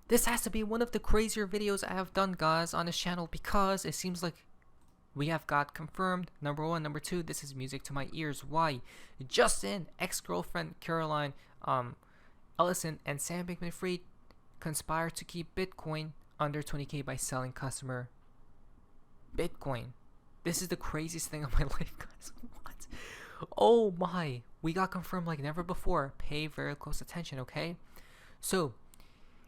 This has to be one of the crazier videos I have done, guys, on this channel, because it seems like we have got confirmed. Number one. Number two, this is music to my ears. Why? Justin, ex-girlfriend Caroline Ellison, and Sam Bankman-Fried conspire to keep Bitcoin under 20K by selling customer Bitcoin. This is the craziest thing of my life, guys. What? Oh my. We got confirmed like never before. Pay very close attention, okay? So,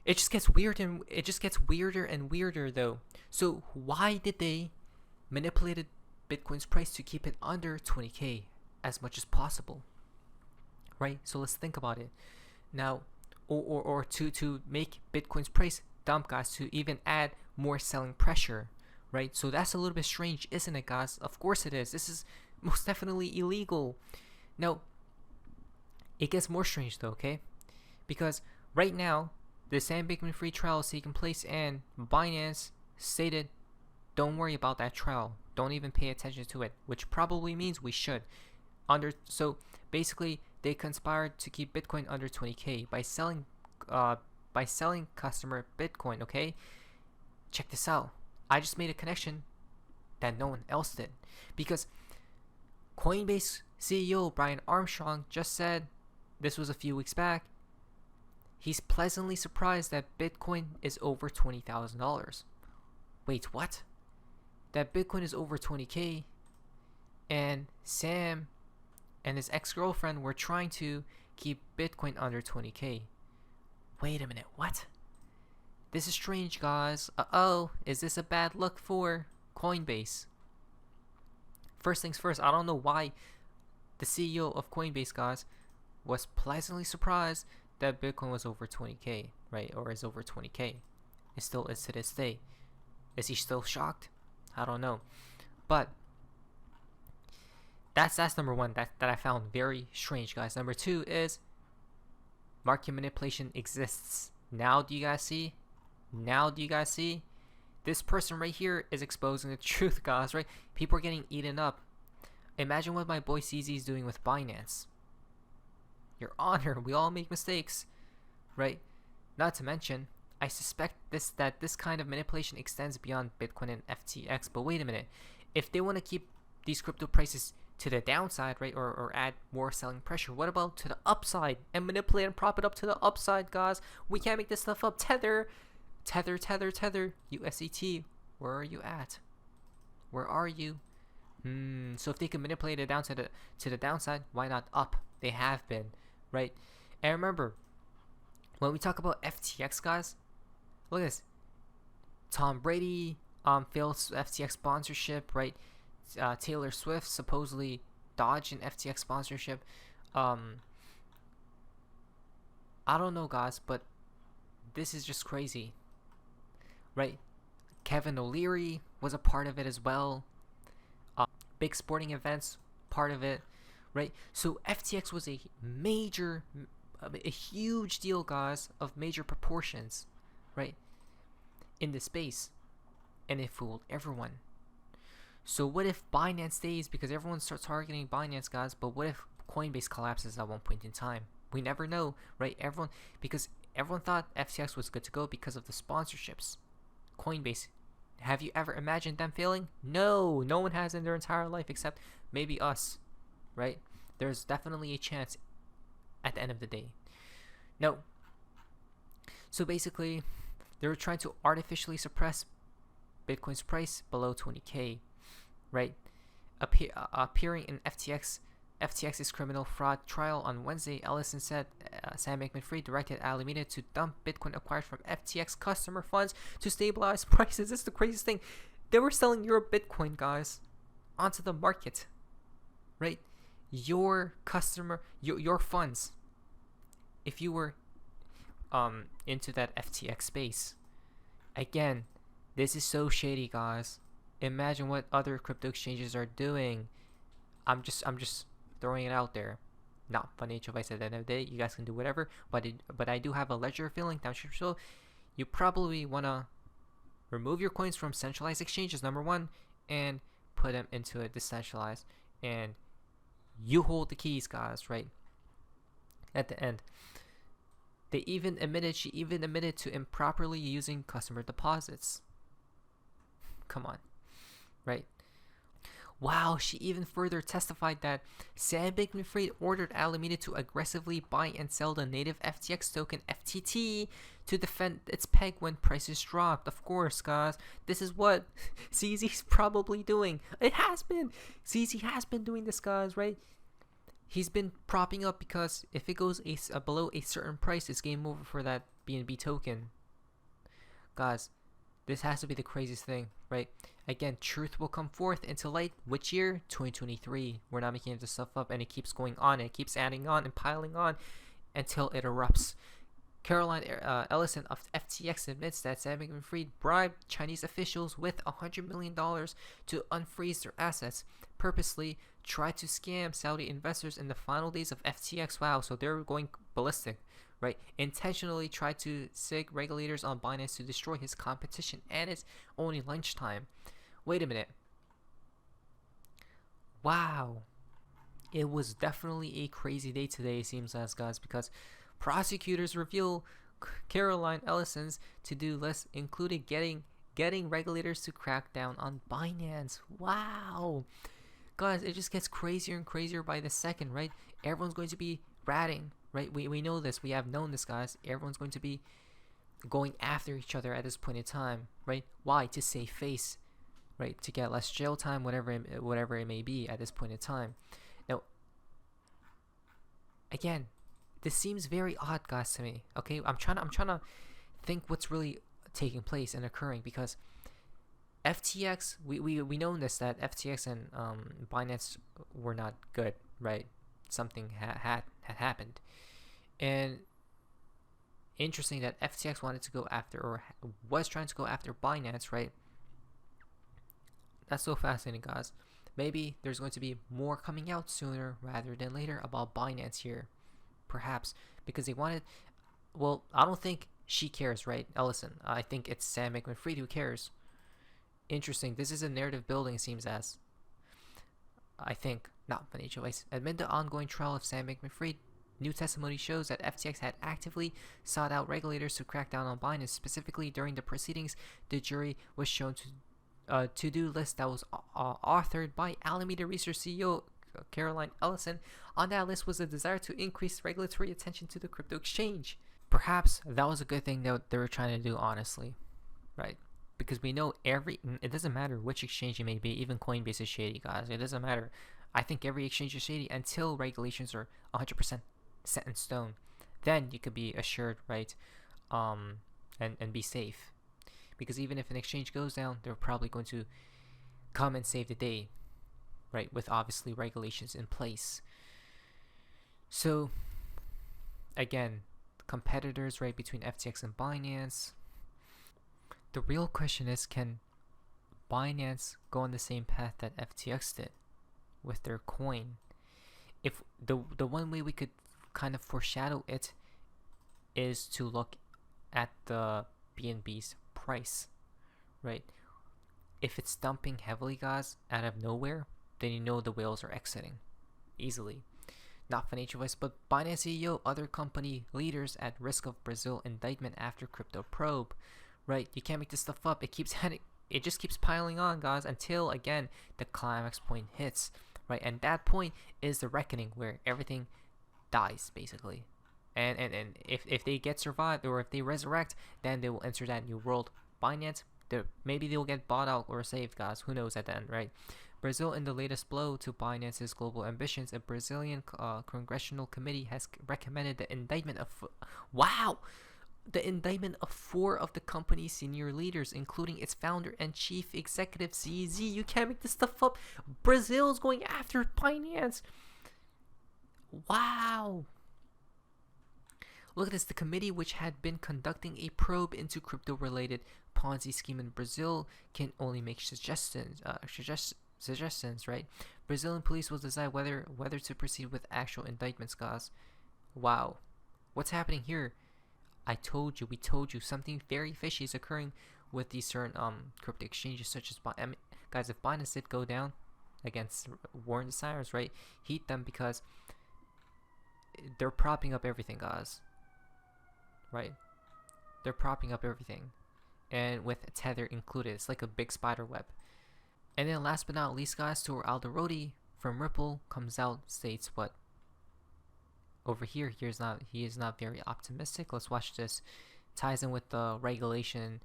it just gets weird, and it just gets weirder and weirder though. So, why did they manipulate Bitcoin's price to keep it under 20K as much as possible? Right? So let's think about it. Now, or to make Bitcoin's price dump, guys, to even add more selling pressure, right? So that's a little bit strange, isn't it, guys? Of course it is. This is most definitely illegal. Now, it gets more strange though, okay? Because right now, the Sam Bankman-Fried trial is taking place, and Binance stated, don't worry about that trial. Don't even pay attention to it, which probably means we should. So basically, they conspired to keep Bitcoin under 20K by selling customer Bitcoin. Okay, check this out. I just made a connection that no one else did, because Coinbase CEO Brian Armstrong just said, this was a few weeks back, he's pleasantly surprised that Bitcoin is over $20,000. Wait, what? That Bitcoin is over 20K, and Sam and his ex-girlfriend were trying to keep Bitcoin under 20K. Wait a minute, what? This is strange, guys. Uh-oh, is this a bad look for Coinbase? First things first, I don't know why the CEO of Coinbase, guys, was pleasantly surprised that Bitcoin was over 20K, right? Or is over 20K. It still is to this day. Is he still shocked? I don't know. But that's number one that I found very strange, guys. Number two is market manipulation exists. Now do you guys see? Now do you guys see? This person right here is exposing the truth, guys, right? People are getting eaten up. Imagine what my boy CZ is doing with Binance. Your Honor, we all make mistakes, right? Not to mention, I suspect that this kind of manipulation extends beyond Bitcoin and FTX. But wait a minute. If they want to keep these crypto prices to the downside, right, or add more selling pressure, what about to the upside and manipulate and prop it up to the upside, guys? We can't make this stuff up. Tether, USDT, where are you at? Where are you? So if they can manipulate it down to the downside, why not up? They have been, right? And remember, when we talk about FTX, guys, look at this. Tom Brady failed FTX sponsorship, right? Taylor Swift supposedly dodged an FTX sponsorship. I don't know, guys, but this is just crazy, right? Kevin O'Leary was a part of it as well. Big sporting events, part of it, right? So FTX was a huge deal, guys, of major proportions, right, in the space, and it fooled everyone. So what if Binance stays, because everyone starts targeting Binance, guys, but what if Coinbase collapses at one point in time? We never know, right? Because everyone thought FTX was good to go because of the sponsorships. Coinbase, have you ever imagined them failing? No, no one has in their entire life except maybe us, right? There's definitely a chance at the end of the day. No. So basically, they were trying to artificially suppress Bitcoin's price below 20K, right? Appearing in FTX's criminal fraud trial on Wednesday, Ellison said Sam Bankman-Fried directed Alameda to dump Bitcoin acquired from FTX customer funds to stabilize prices. This is the craziest thing. They were selling your Bitcoin, guys, onto the market, right? Your customer, your funds, if you were into that FTX space. Again, this is so shady, guys. Imagine what other crypto exchanges are doing. I'm just throwing it out there. Not financial advice at the end of the day. You guys can do whatever, but I do have a ledger feeling downstream. So you probably want to remove your coins from centralized exchanges, number one, and put them into a decentralized. And you hold the keys, guys, right? At the end. She even admitted to improperly using customer deposits. Come on, right? Wow, she even further testified that Sam Bankman-Fried ordered Alameda to aggressively buy and sell the native FTX token FTT to defend its peg when prices dropped. Of course, guys, this is what CZ's probably doing. It has been. CZ has been doing this, guys, right? He's been propping up because if it goes below a certain price, it's game over for that BNB token. Guys, this has to be the craziest thing, right? Again, truth will come forth into light. Which year? 2023. We're not making this stuff up, and it keeps going on. It keeps adding on and piling on until it erupts. Caroline Ellison of FTX admits that Sam Bankman-Fried bribed Chinese officials with $100 million to unfreeze their assets, purposely tried to scam Saudi investors in the final days of FTX. Wow, so they're going ballistic, right? Intentionally tried to sig regulators on Binance to destroy his competition, and it's only lunchtime. Wait a minute. Wow. It was definitely a crazy day today, it seems as, guys, because prosecutors reveal Caroline Ellison's to-do list included getting regulators to crack down on Binance. Wow. Guys, it just gets crazier and crazier by the second, right? Everyone's going to be ratting, right? We know this. We have known this, guys. Everyone's going to be going after each other at this point in time, right? Why? To save face, right? To get less jail time, whatever it may be at this point in time. Now, again, this seems very odd, guys, to me. Okay, I'm trying to think what's really taking place and occurring, because FTX, we know this, that FTX and Binance were not good, right? Something had happened, and interesting that FTX wanted to go after, or was trying to go after, Binance, right? That's so fascinating, guys. Maybe there's going to be more coming out sooner rather than later about Binance here, perhaps because they wanted. Well, I don't think she cares, right, Ellison? I think it's Sam Bankman-Fried who cares. Interesting. This is a narrative building, seems as. I think not financial advice. Amid the ongoing trial of Sam Bankman-Fried, new testimony shows that FTX had actively sought out regulators to crack down on Binance. Specifically, during the proceedings, the jury was shown a to-do list that was authored by Alameda Research CEO Caroline Ellison. On that list was a desire to increase regulatory attention to the crypto exchange. Perhaps that was a good thing that they were trying to do, honestly, right? Because we know it doesn't matter which exchange it may be, even Coinbase is shady, guys. It doesn't matter. I think every exchange is shady until regulations are 100% set in stone. Then you could be assured, right, and be safe. Because even if an exchange goes down, they're probably going to come and save the day, right, with obviously regulations in place. So, again, competitors, right, between FTX and Binance. The real question is, can Binance go on the same path that FTX did with their coin? If the one way we could kind of foreshadow it is to look at the BNB's price, right? If it's dumping heavily, guys, out of nowhere, then you know the whales are exiting easily. Not financial advice, but Binance CEO, other company leaders at risk of Brazil indictment after crypto probe. Right, you can't make this stuff up. It just keeps piling on, guys, until again the climax point hits, right? And that point is the reckoning, where everything dies basically. And if they get survived, or if they resurrect, then they will enter that new world. Binance, maybe they'll get bought out or saved, guys. Who knows at the end, right? Brazil, in the latest blow to Binance's global ambitions, a Brazilian congressional committee has recommended the indictment of the indictment of 4 of the company's senior leaders, including its founder and chief executive, CZ. You can't make this stuff up. Brazil's going after Binance. Wow. Look at this. The committee, which had been conducting a probe into crypto-related Ponzi scheme in Brazil, can only make suggestions, right? Brazilian police will decide whether to proceed with actual indictments, guys. Wow. What's happening here? We told you something very fishy is occurring with these certain crypto exchanges, such as guys, if Binance did go down, against warn the sirens, right? Heat them, because they're propping up everything, guys. right? They're propping up everything, and with Tether included. It's like a big spider web. And then last but not least, guys, Stuart Alderodi from Ripple comes out, states what? Over here, he is not very optimistic. Let's watch this. Ties in with the regulation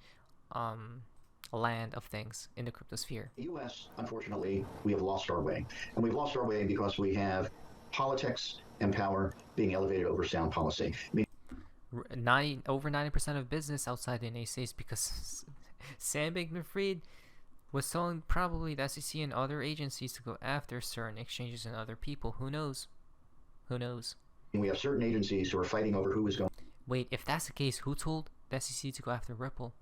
land of things in the cryptosphere. The U.S., unfortunately, we have lost our way. And we've lost our way because we have politics and power being elevated over sound policy. Over 90% of business outside the United States, because Sam Bankman-Fried was telling probably the SEC and other agencies to go after certain exchanges and other people. Who knows? Who knows? We have certain agencies who are fighting over who is going. Wait, if that's the case, who told the SEC to go after Ripple?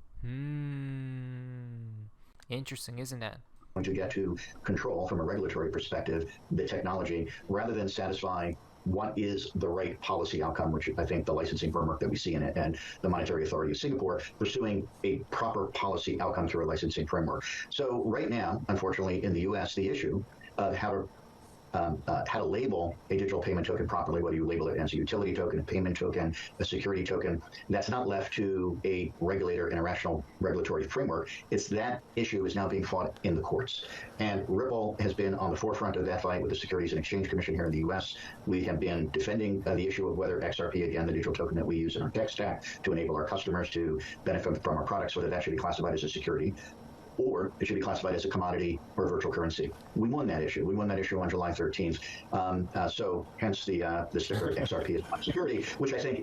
Interesting, isn't that? To get to control from a regulatory perspective the technology rather than satisfy what is the right policy outcome, which I think the licensing framework that we see in it and the Monetary Authority of Singapore pursuing a proper policy outcome through a licensing framework. So right now, unfortunately, in the U.S., the issue of how to label a digital payment token properly, whether you label it as a utility token, a payment token, a security token, that's not left to a regulator in a rational regulatory framework. It's that issue is now being fought in the courts. And Ripple has been on the forefront of that fight with the Securities and Exchange Commission here in the U.S. We have been defending the issue of whether XRP, again, the digital token that we use in our tech stack to enable our customers to benefit from our products, whether that should be classified as a security, or it should be classified as a commodity or a virtual currency. We won that issue. We won that issue on July 13th. So hence the sticker XRP as security, which I think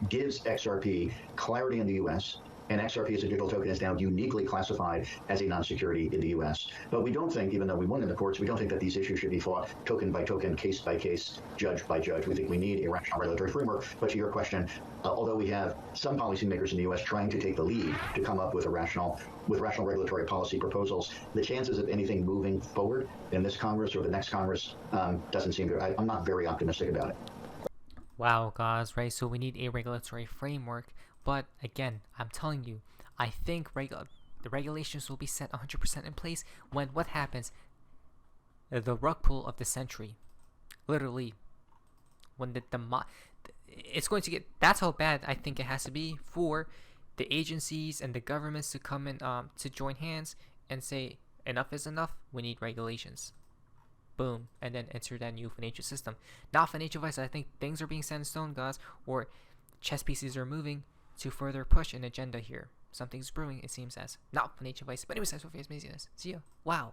gives XRP clarity in the U.S., and XRP as a digital token is now uniquely classified as a non-security in the U.S. But we don't think, even though we won in the courts, we don't think that these issues should be fought token by token, case by case, judge by judge. We think we need a rational regulatory framework. But to your question, although we have some policymakers in the U.S. trying to take the lead to come up with rational regulatory policy proposals, the chances of anything moving forward in this Congress or the next Congress doesn't seem to. I'm not very optimistic about it. Wow, guys, right? So we need a regulatory framework. But again, I'm telling you, I think the regulations will be set 100% in place when what happens? The rug pull of the century. Literally. When it's going to get, that's how bad I think it has to be for the agencies and the governments to come in to join hands and say enough is enough, we need regulations. Boom. And then enter that new financial system. Not financial advice. I think things are being set in stone, guys, or chess pieces are moving to further push an agenda here. Something's brewing, it seems as. Not financial advice, but anyways, that's what face amazingness. See ya. Wow.